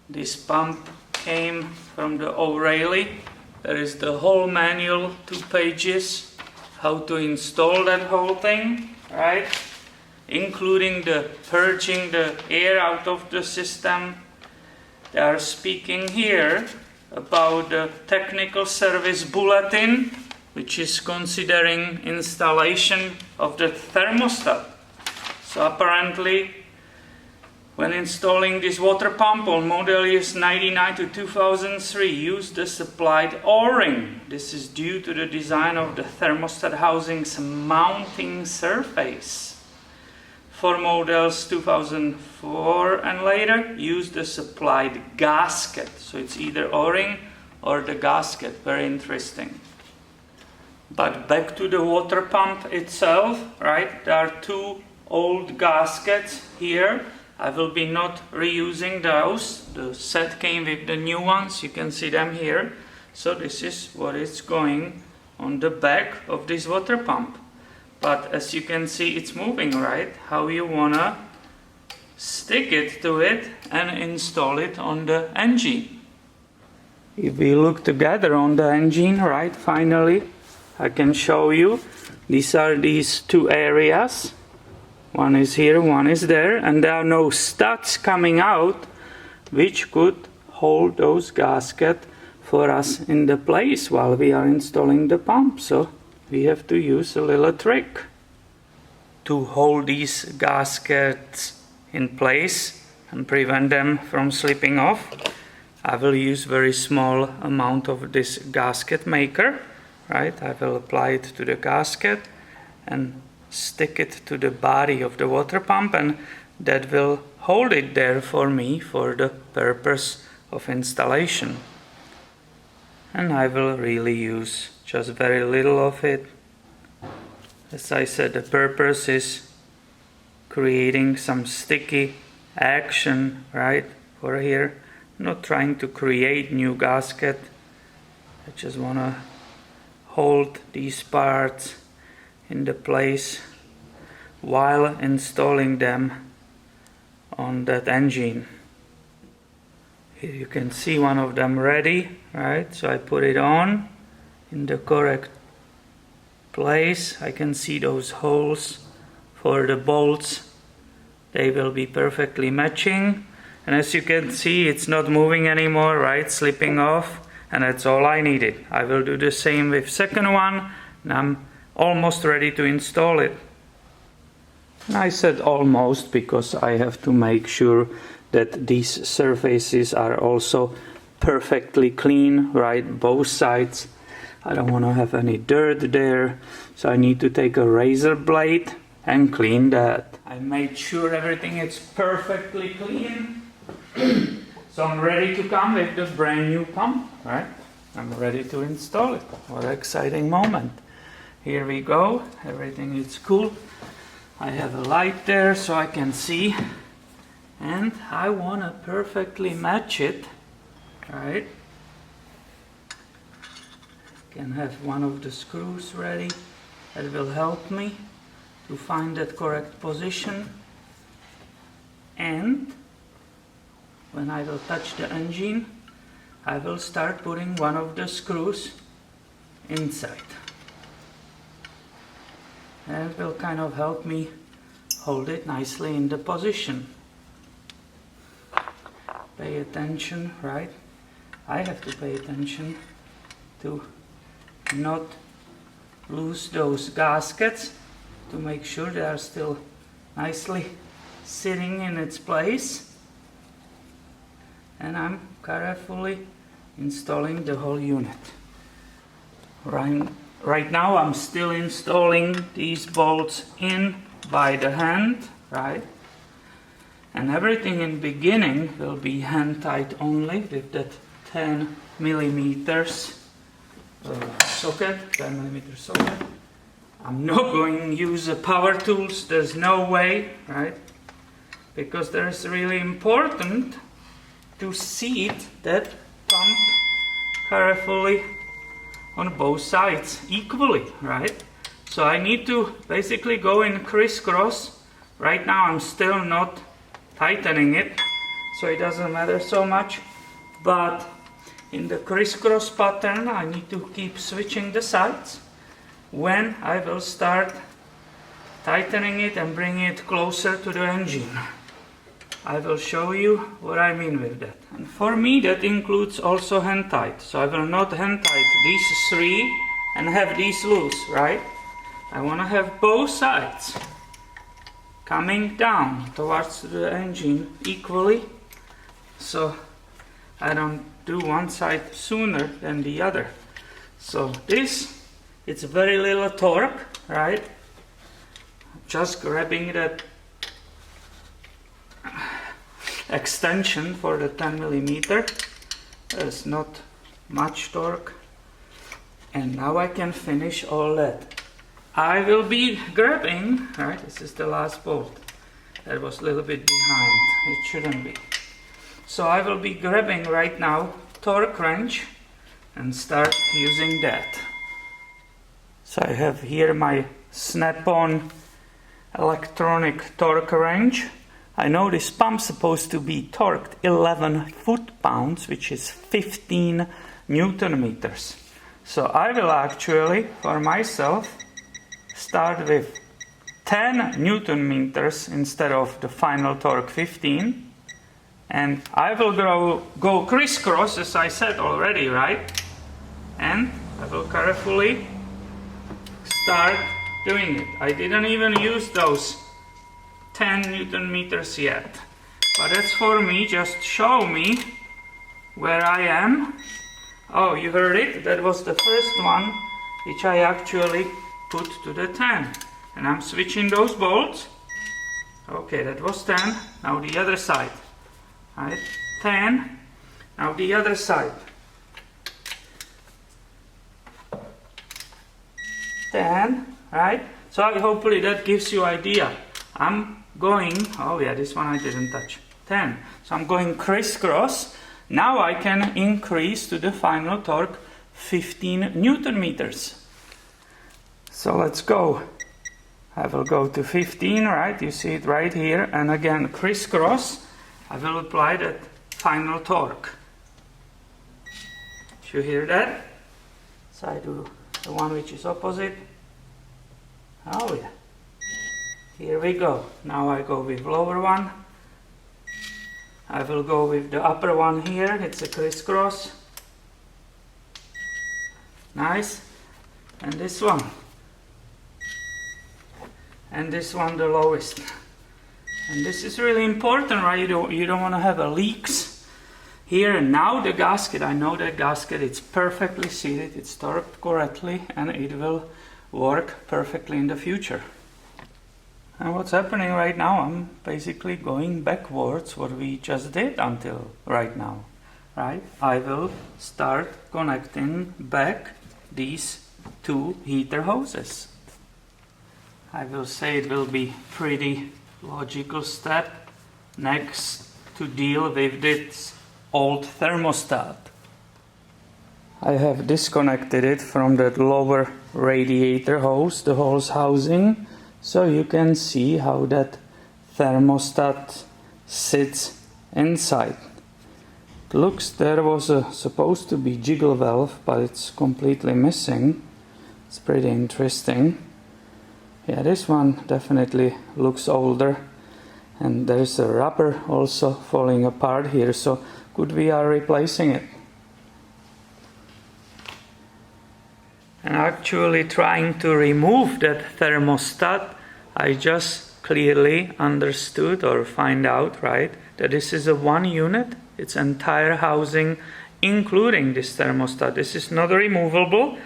This pump came from the O'Reilly. There is the whole manual, 2 pages, how to install that whole thing, right? Including the purging the air out of the system. They are speaking here about the technical service bulletin, which is considering installation of the thermostat. So apparently, when installing this water pump on model years 99 to 2003, use the supplied O-ring. This is due to the design of the thermostat housing's mounting surface. For models 2004 and later, use the supplied gasket. So it's either O-ring or the gasket. Very interesting. But back to the water pump itself, right? There are 2 old gaskets here. I will be not reusing those. The set came with the new ones. You can see them here. So this is what is going on the back of this water pump. But as you can see, it's moving, right? How you wanna stick it to it and install it on the engine. If we look together on the engine, right, finally, I can show you. These are these 2 areas. One is here, one is there, and there are no studs coming out which could hold those gaskets for us in the place while we are installing the pump. So we have to use a little trick to hold these gaskets in place and prevent them from slipping off. I will use very small amount of this gasket maker, right? I will apply it to the gasket and stick it to the body of the water pump, and that will hold it there for me for the purpose of installation. And I will really use just very little of it. As I said, the purpose is creating some sticky action, right, for here. I'm not trying to create new gasket. I just want to hold these parts in the place while installing them on that engine. Here you can see one of them ready, right? So I put it on in the correct place. I can see those holes for the bolts. They will be perfectly matching. And as you can see, it's not moving anymore, right? Slipping off. And that's all I needed. I will do the same with second one. And I'm almost ready to install it. And I said almost because I have to make sure that these surfaces are also perfectly clean, right? Both sides. I don't want to have any dirt there. So I need to take a razor blade and clean that. I made sure everything is perfectly clean. So I'm ready to come with the brand new pump, right? I'm ready to install it. What an exciting moment. Here we go. Everything is cool. I have a light there so I can see. And I want to perfectly match it, right? Can have one of the screws ready. That will help me to find that correct position. And when I will touch the engine, I will start putting one of the screws inside. And it will kind of help me hold it nicely in the position. Pay attention, right? I have to pay attention to not lose those gaskets, to make sure they are still nicely sitting in its place. And I'm carefully installing the whole unit. Right now I'm still installing these bolts in by the hand, right? And everything in beginning will be hand tight only with that 10 millimeters socket, 10 millimeter socket. I'm not going to use the power tools, there's no way, right? Because there's really important to seat that pump carefully on both sides equally, right? So I need to basically go in crisscross. Right now I'm still not tightening it, so it doesn't matter so much. But in the crisscross pattern, I need to keep switching the sides when I will start tightening it and bringing it closer to the engine. I will show you what I mean with that. And for me that includes also hand tight. So I will not hand tight these three and have these loose, right? I want to have both sides coming down towards the engine equally, so I don't do one side sooner than the other. So this, it's very little torque, right? Just grabbing that extension for the 10 millimeter. There's not much torque, and now I can finish all that. I will be grabbing, right, this is the last bolt that was a little bit behind, it shouldn't be. So I will be grabbing right now torque wrench and start using that. So I have here my snap-on electronic torque wrench. I know this pump's supposed to be torqued 11 foot-pounds, which is 15 Newton meters. So I will actually, for myself, start with 10 Newton meters instead of the final torque 15. And I will go crisscross, as I said already, right? And I will carefully start doing it. I didn't even use those 10 Newton meters yet. But that's for me, just show me where I am. Oh, you heard it? That was the first one, which I actually put to the 10. And I'm switching those bolts. Okay, that was 10. Now the other side. Right, 10. Now the other side. 10, right? So hopefully that gives you idea. I'm going, oh yeah, this one I didn't touch. 10. So I'm going crisscross. Now I can increase to the final torque 15 Newton meters. So let's go. I will go to 15, right? You see it right here. And again, crisscross. I will apply that final torque. Did you hear that? So I do the one which is opposite. Oh yeah. Here we go. Now I go with lower one. I will go with the upper one here. It's a crisscross. Nice. And this one. And this one the lowest. And this is really important, right? You don't want to have leaks here. And now the gasket, I know that gasket, it's perfectly seated, it's torqued correctly, and it will work perfectly in the future. And what's happening right now, I'm basically going backwards what we just did until right now, right? I will start connecting back these two heater hoses. I will say it will be pretty logical step next to deal with this old thermostat. I have disconnected it from that lower radiator hose, the hose housing, so you can see how that thermostat sits inside. It looks there was supposed to be jiggle valve, but it's completely missing. It's pretty interesting. Yeah, this one definitely looks older, and there's a rubber also falling apart here, so good we are replacing it. And actually trying to remove that thermostat, I just clearly understood or find out, right, that this is a one unit, it's entire housing including this thermostat. This is not removable.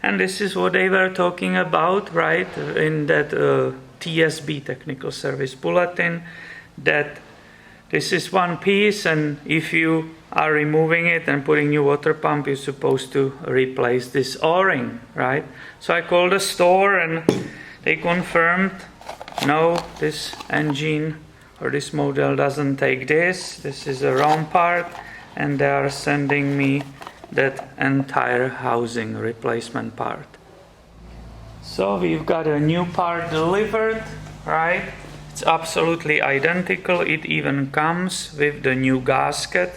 And this is what they were talking about, right, in that TSB, Technical Service Bulletin, that this is one piece, and if you are removing it and putting new water pump, you're supposed to replace this O-ring, right? So I called the store, and they confirmed, no, this engine or this model doesn't take this. This is a wrong part, and they are sending me that entire housing replacement part. So we've got a new part delivered, right? It's It's absolutely identical. It even comes with the new gasket,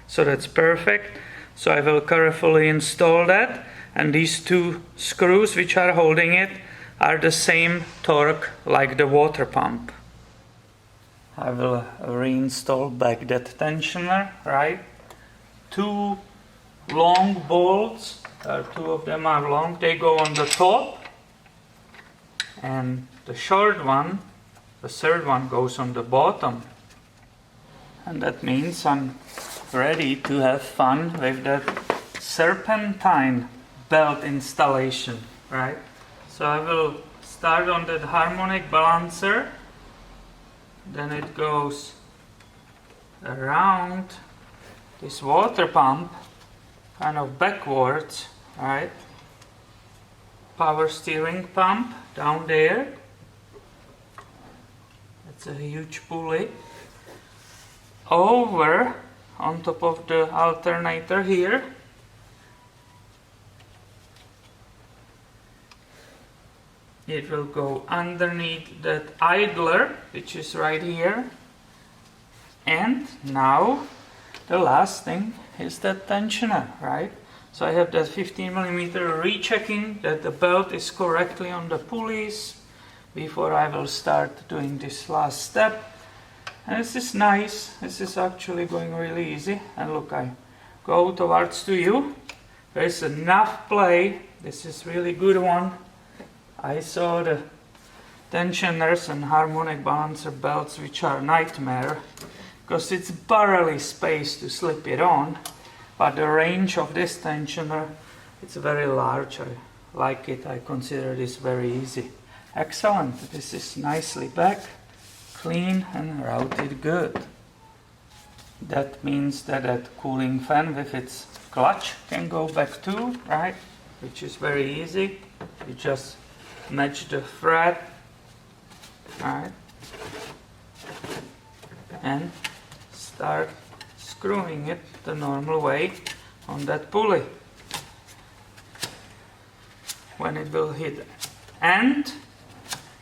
so that's perfect. So I will carefully install that, and these two screws which are holding it are the same torque like the water pump. I will reinstall back that tensioner, right? Two long bolts, two of them are long, they go on the top, and the short one, the third one, goes on the bottom. And that means I'm ready to have fun with that serpentine belt installation, right? So I will start on that harmonic balancer, then it goes around this water pump, kind of backwards, right? Power steering pump down there. It's a huge pulley. Over on top of the alternator here. It will go underneath that idler, which is right here. And now the last thing is that tensioner, right? So I have that 15mm rechecking that the belt is correctly on the pulleys before I will start doing this last step. And this is nice. This is actually going really easy. And look, I go towards to you. There is enough play. This is really good one. I saw the tensioners and harmonic balancer belts, which are a nightmare because it's barely space to slip it on. But the range of this tensioner, it's very large. I like it. I consider this very easy. Excellent. This is nicely back, clean and routed good. That means that that cooling fan with its clutch can go back too, right? Which is very easy. You just match the thread, right? And start screwing it the normal way on that pulley. When it will hit end,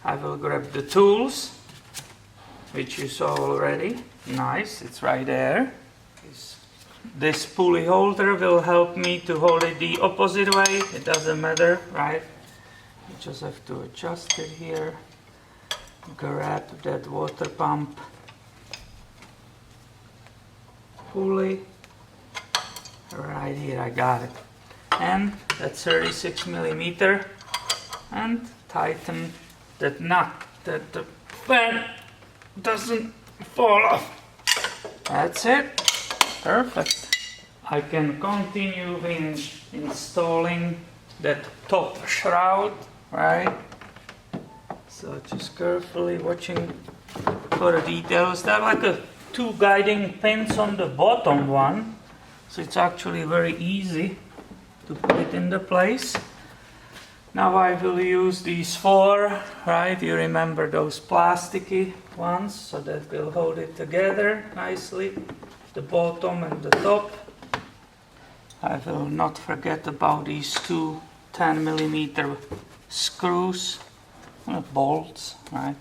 I will grab the tools, which you saw already. Nice, it's right there. This pulley holder will help me to hold it the opposite way. It doesn't matter, right? You just have to adjust it here. Grab that water pump pulley. Right here, I got it. And that 36mm, and tighten that nut that the fan doesn't fall off. That's it. Perfect. I can continue in installing that top shroud, right? So just carefully watching for the details. There are like two guiding pins on the bottom one, so it's actually very easy to put it into place. Now I will use these four, right? You remember those plasticky ones, so that will hold it together nicely, the bottom and the top. I will not forget about these two 10mm screws, bolts, right?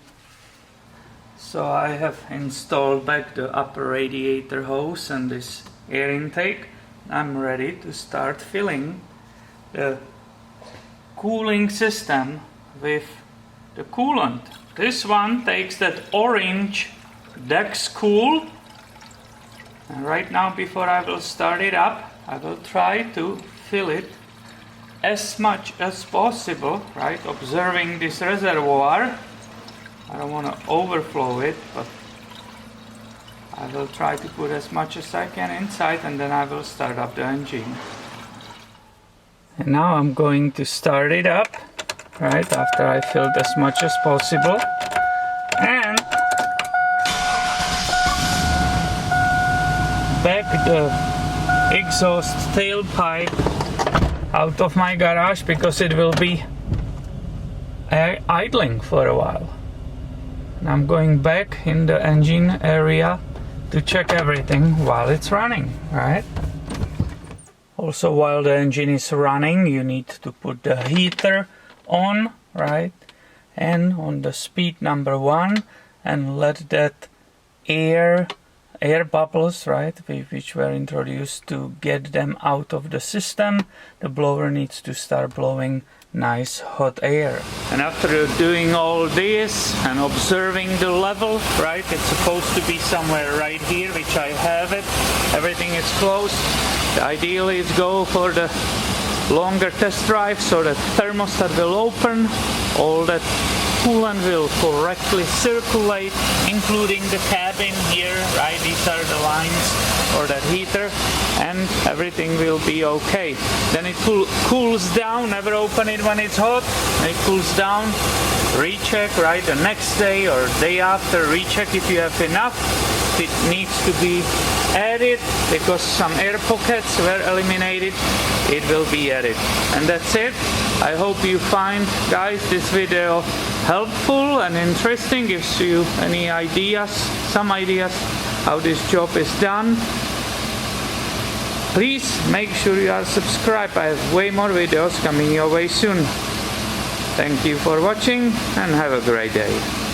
So I have installed back the upper radiator hose and this air intake. I'm ready to start filling the cooling system with the coolant. This one takes that orange Dex Cool, and right now before I will start it up, I will try to fill it as much as possible, right? Observing this reservoir. I don't want to overflow it, but I will try to put as much as I can inside, and then I will start up the engine. And now I'm going to start it up, right after I filled as much as possible. And back the exhaust tailpipe out of my garage because it will be idling for a while. And I'm going back in the engine area to check everything while it's running, right? Also, while the engine is running, you need to put the heater on, right? And on the speed number 1, and let that air bubbles, right, which were introduced, to get them out of the system. The blower needs to start blowing nice hot air. And after doing all this and observing the level, right, it's supposed to be somewhere right here, which I have it. Everything is closed. The ideal is go for the longer test drive so that thermostat will open, all that coolant will correctly circulate, including the cabin here, right? These are the lines for that heater, and everything will be okay. Then it cools down. Never open it when it's hot. It cools down. Recheck, right? The next day or day after, recheck if you have enough. It needs to be added because some air pockets were eliminated. It will be added, and that's it. I hope you find, guys, this video helpful and interesting, gives you any ideas, some ideas how this job is done. Please make sure you are subscribed. I have way more videos coming your way soon. Thank you for watching and have a great day.